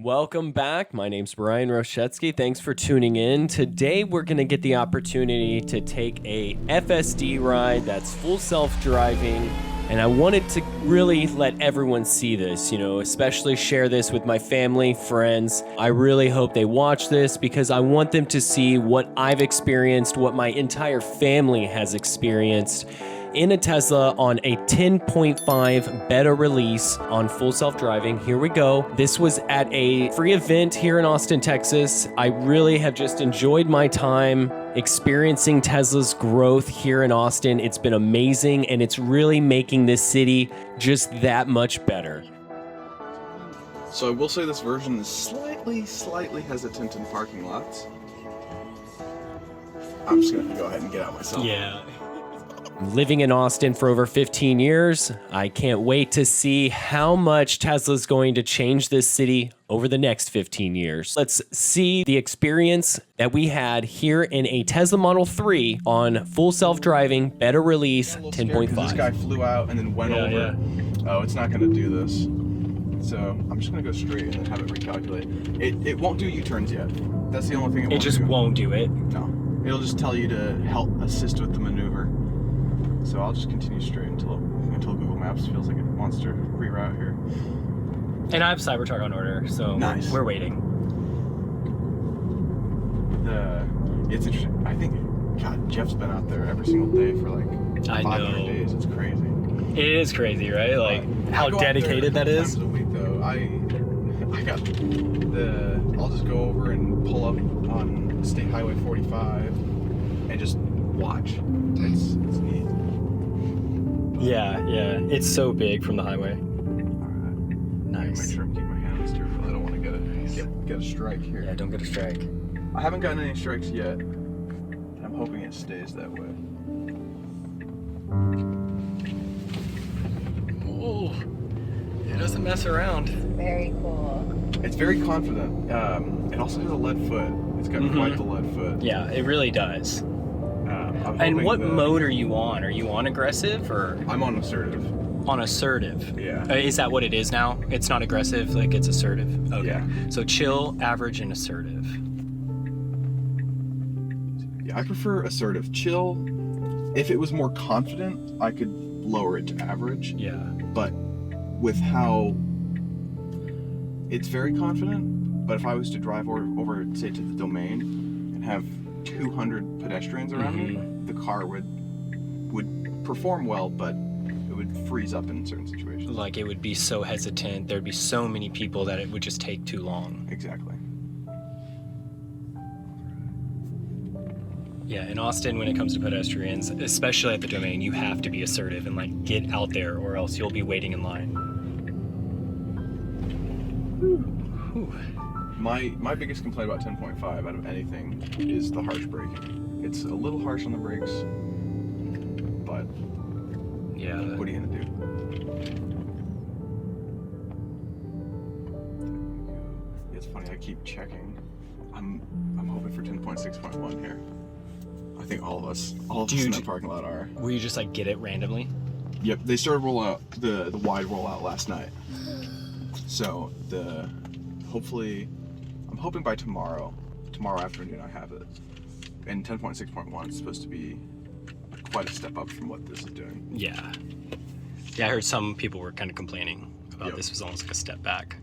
Welcome back. My name's Bryan Roschetzky. Thanks for tuning in. Today we're going to get the opportunity to take a FSD ride that's full self-driving, and I wanted to really let everyone see this, especially share this with my family, friends. I really hope they watch this because I want them to see what I've experienced, what my entire family has experienced in a Tesla on a 10.5 beta release on full self-driving. Here we go. This was at a free event here in Austin, Texas. I really have just enjoyed my time experiencing Tesla's growth here in Austin. It's been amazing, and it's really making this city just that much better. So I will say this version is slightly hesitant in parking lots. I'm just gonna go ahead and get out myself. Yeah. Living in Austin for over 15 years, I can't wait to see how much Tesla's going to change this city over the next 15 years. Let's see the experience that we had here in a Tesla Model 3 on full self-driving beta release 10.5. This guy flew out and then went over. Yeah. Oh, it's not gonna do this. So I'm just gonna go straight and have it recalculate. It won't do U-turns yet. That's the only thing it just won't do it. No. It'll just tell you to help assist with the maneuver. So I'll just continue straight until Google Maps feels like it wants to reroute here. And I have Cybertruck on order, so nice. We're waiting. It's interesting. I think, God, Jeff's been out there every single day for like 500 days. It's crazy. It is crazy, right? Like how dedicated that is. Times a week though. I got I'll just go over and pull up on State Highway 45 and just watch. It's neat. Yeah. It's so big from the highway. Alright. Nice. Make sure I'm keeping my hand on the steering wheel. I don't want to get a strike here. Yeah, don't get a strike. I haven't gotten any strikes yet, and I'm hoping it stays that way. Oh, it doesn't mess around. Very cool. It's very confident. It also has a lead foot. It's got quite the lead foot. Yeah, it really does. And what mode are you on? Are you on aggressive or? I'm on assertive. On assertive. Yeah. Is that what it is now? It's not aggressive, like it's assertive. Okay. Yeah. So chill, average, and assertive. Yeah, I prefer assertive. Chill. If it was more confident, I could lower it to average. Yeah. But with how it's very confident, but if I was to drive over say to the domain and have 200 pedestrians around me, the car would perform well, but it would freeze up in certain situations. Like it would be so hesitant, there'd be so many people that it would just take too long. Exactly. Yeah, in Austin, when it comes to pedestrians, especially at the domain, you have to be assertive and like get out there or else you'll be waiting in line. Whew. My biggest complaint about 10.5 out of anything is the harsh braking. It's a little harsh on the brakes, but yeah, what are you gonna do? It's funny, I keep checking. I'm hoping for 10.6.1 here. I think all of us in the parking lot are. Will you just like get it randomly? Yep, they started rolling out the wide rollout last night. So hopefully, I'm hoping by tomorrow afternoon I have it. And 10.6.1 is supposed to be quite a step up from what this is doing. Yeah. Yeah, I heard some people were kind of complaining about this was almost like a step back.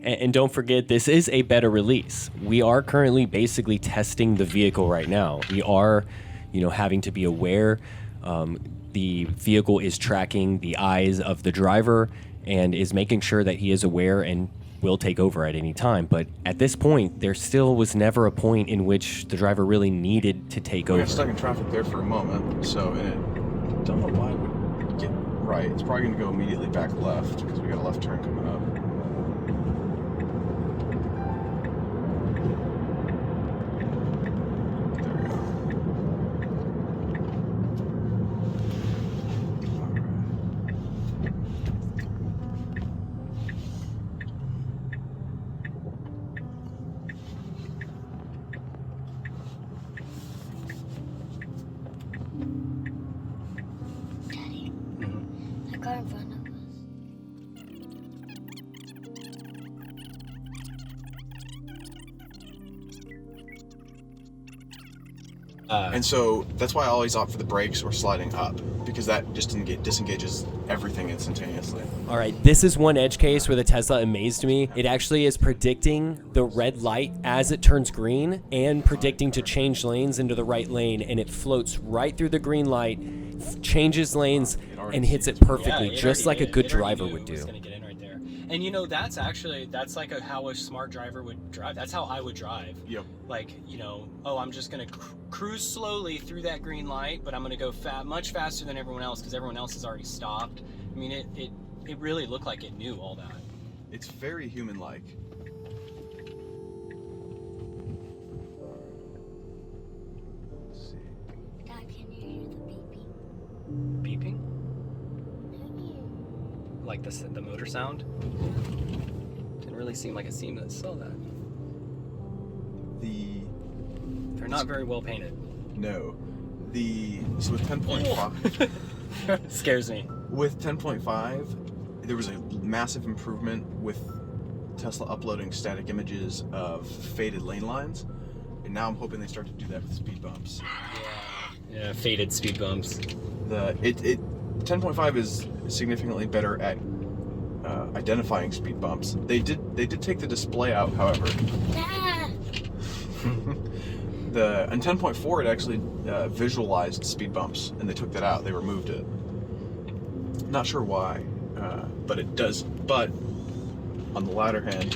And don't forget, this is a beta release. We are currently basically testing the vehicle right now. We are, having to be aware. The vehicle is tracking the eyes of the driver and is making sure that he is aware and will take over at any time. But at this point, there still was never a point in which the driver really needed to take over. I got stuck in traffic there for a moment, so I don't know why it would get right. It's probably going to go immediately back left because we got a left turn coming up. Daddy, the car in front of us. And so that's why I always opt for the brakes or sliding up, because that just disengages everything instantaneously. All right, this is one edge case where the Tesla amazed me. It actually is predicting the red light as it turns green and predicting to change lanes into the right lane, and it floats right through the green light, changes lanes, and hits it perfectly, just like a good driver would do. And you know, that's like how a smart driver would drive. That's how I would drive. Yep. Like, you know, oh, I'm just going to cruise slowly through that green light, but I'm going to go much faster than everyone else because everyone else has already stopped. I mean, it really looked like it knew all that. It's very human-like. Let's see. Dad, can you hear the beeping? Beeping? Like the motor sound? Didn't really seem like a scene that saw that. They're not very well painted. No. So with 10.5... Scares me. With 10.5, there was a massive improvement with Tesla uploading static images of faded lane lines, and now I'm hoping they start to do that with speed bumps. Yeah, faded speed bumps. 10.5 is significantly better at identifying speed bumps. They did take the display out, however. In 10.4 it actually visualized speed bumps, and they took that out. They removed it. Not sure why, but it does. But on the latter hand,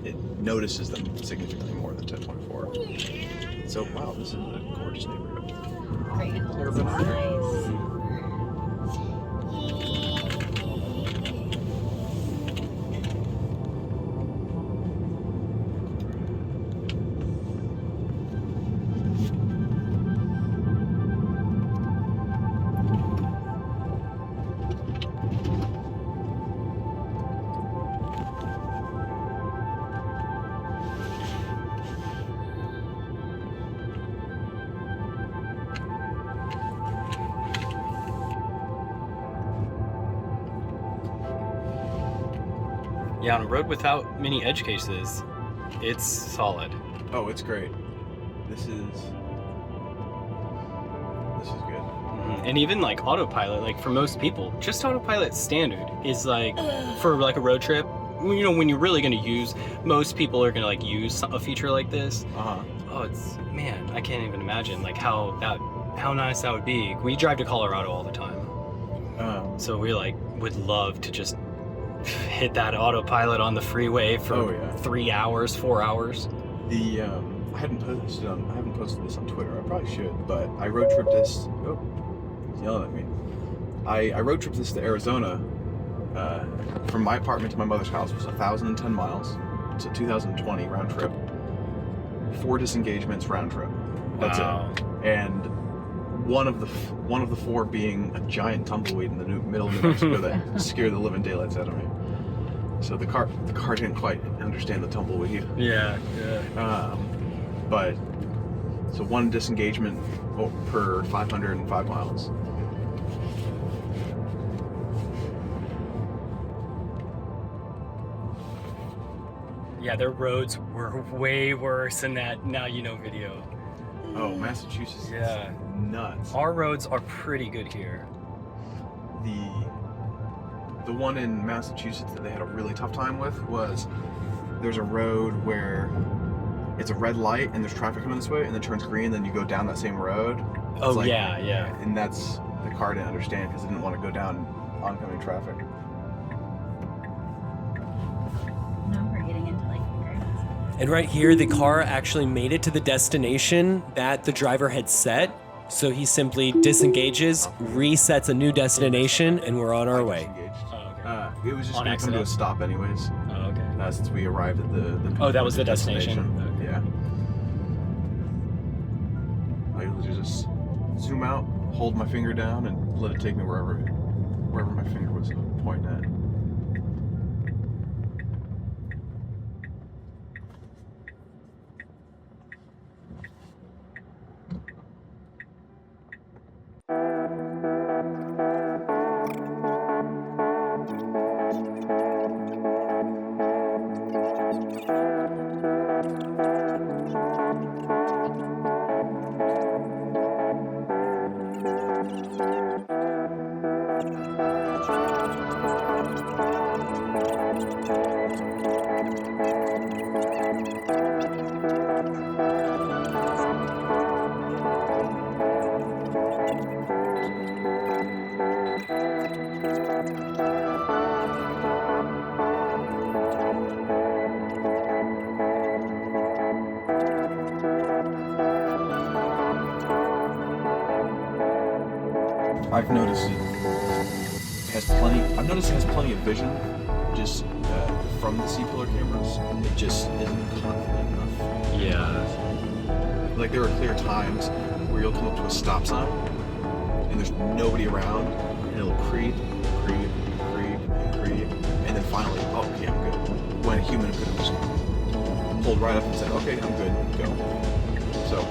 it notices them significantly more than 10.4. So wow, this is a gorgeous neighborhood. Great. Nice. Yeah, on a road without many edge cases, it's solid. Oh, it's great. This is good. And even like autopilot, like for most people, just autopilot standard is like for like a road trip. You know, when you're really going to use, most people are going to like use a feature like this. Oh, it's, man, I can't even imagine like how nice that would be. We drive to Colorado all the time, so we like would love to just hit that autopilot on the freeway for 3 hours, 4 hours. I haven't posted this on Twitter. I probably should, but I road tripped this. Oh, he's yelling at me. I road tripped this to Arizona. From my apartment to my mother's house was 1,010 miles. It's a 2020 round trip. 4 disengagements round trip. That's it. And one of the 4 being a giant tumbleweed in the middle of New Mexico that scared the living daylights out of me. So the car didn't quite understand the tumbleweed. Yeah. But so 1 disengagement per 505 miles. Yeah, their roads were way worse than that Now You Know video. Oh, Massachusetts is nuts. Our roads are pretty good here. The one in Massachusetts that they had a really tough time with was there's a road where it's a red light and there's traffic coming this way and then turns green, then you go down that same road. Oh, yeah. And that's, the car didn't understand because it didn't want to go down oncoming traffic. Now we're getting into like grass. And right here, the car actually made it to the destination that the driver had set. So he simply disengages, resets a new destination, and we're on our way. Oh, okay. It was just On going to come to a accident? stop anyways. Oh, okay. Since we arrived at the Oh, that was the destination? Okay. Yeah. I usually just zoom out, hold my finger down, and let it take me wherever my finger was pointing at. I've noticed it has plenty. I've noticed it has plenty of vision, just from the C-pillar cameras. It just isn't confident enough. Yeah. Like there are clear times where you'll come up to a stop sign and there's nobody around, and it'll creep, and then finally, oh, okay, I'm good. When a human could have just pulled right up and said, okay, I'm good, go. So.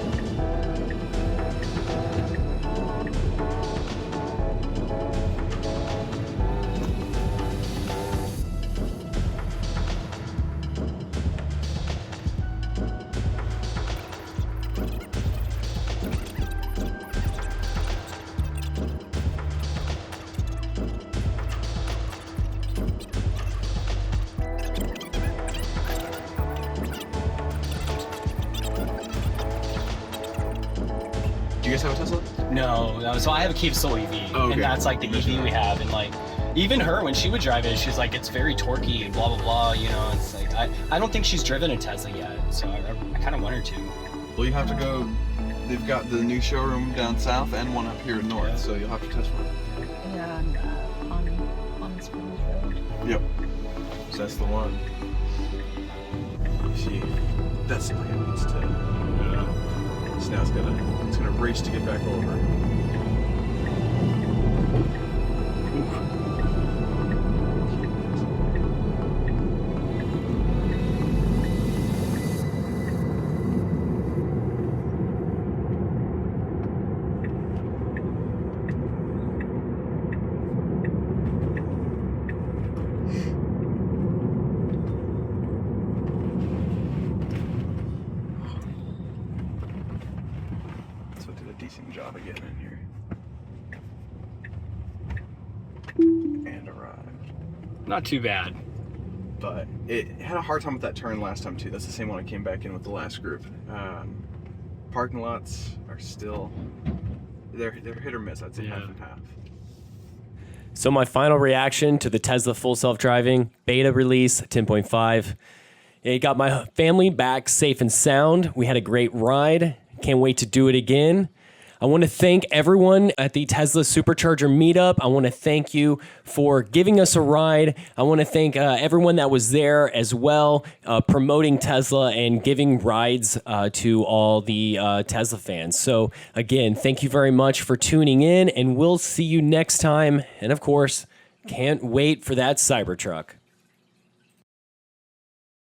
Do you guys have a Tesla? No, so I have a Kia Soul EV, okay. and that's like the EV we have, and like even her when she would drive it, she's like it's very torquey and blah blah blah. You know, it's like I don't think she's driven a Tesla yet, so I kind of want her to. Well, you have to go. They've got the new showroom down south and one up here north, so you'll have to test one. Yeah, on Springs Road. Yep. So that's the one. See, that's the way it needs to. So now it's gonna race to get back over. Decent job of getting in here. And arrived. Not too bad. But it had a hard time with that turn last time too. That's the same one I came back in with the last group. Parking lots are still, they're hit or miss. I'd say half and half. So my final reaction to the Tesla full self-driving beta release 10.5. It got my family back safe and sound. We had a great ride. Can't wait to do it again. I want to thank everyone at the Tesla Supercharger meetup. I want to thank you for giving us a ride. I want to thank everyone that was there as well, promoting Tesla and giving rides to all the Tesla fans. So again, thank you very much for tuning in, and we'll see you next time. And of course, can't wait for that Cybertruck.